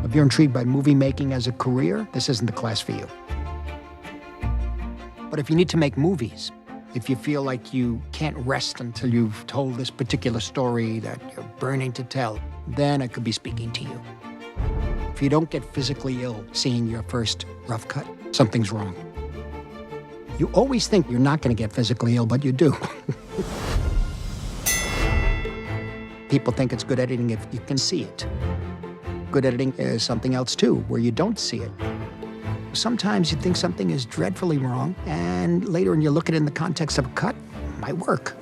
If you're intrigued by movie making as a career, this isn't the class for you. But if you need to make movies, if you feel like you can't rest until you've told this particular story that you're burning to tell, then it could be speaking to you. If you don't get physically ill seeing your first rough cut, something's wrong. You always think you're not going to get physically ill, but you do. People think it's good editing if you can see it. Good editing is something else too, where you don't see it. Sometimes you think something is dreadfully wrong, and later when you look at it in the context of a cut, it might work.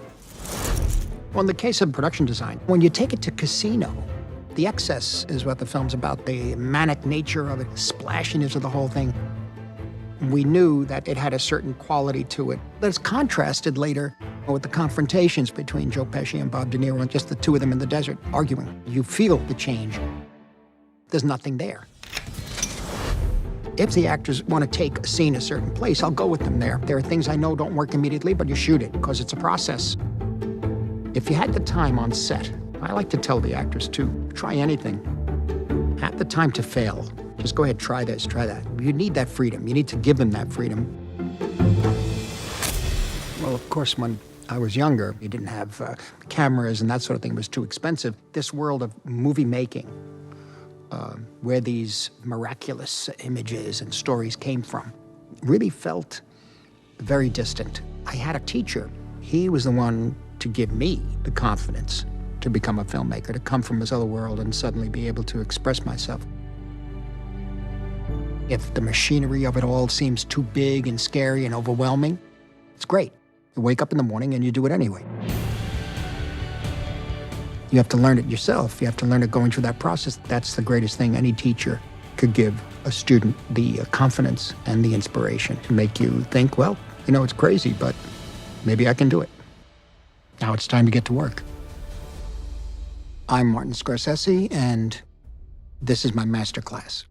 Well, in the case of production design, when you take it to Casino, the excess is what the film's about, the manic nature of it, splashiness of the whole thing. We knew that it had a certain quality to it that's contrasted later with the confrontations between Joe Pesci and Bob De Niro, and just the two of them in the desert arguing. You feel the change. There's nothing there. If the actors want to take a scene a certain place, I'll go with them there. There are things I know don't work immediately, but you shoot it because it's a process. If you had the time on set, I like to tell the actors to try anything. Have the time to fail. Just go ahead, try this, try that. You need that freedom. You need to give them that freedom. Well, of course, when I was younger, you didn't have cameras and that sort of thing. It was too expensive. This world of movie making, where these miraculous images and stories came from, really felt very distant. I had a teacher. He was the one to give me the confidence to become a filmmaker, to come from this other world and suddenly be able to express myself. If the machinery of it all seems too big and scary and overwhelming, it's great. You wake up in the morning and you do it anyway. You have to learn it yourself. You have to learn it going through that process. That's the greatest thing any teacher could give a student, the confidence and the inspiration to make you think, well, you know, it's crazy, but maybe I can do it. Now it's time to get to work. I'm Martin Scorsese, and this is my masterclass.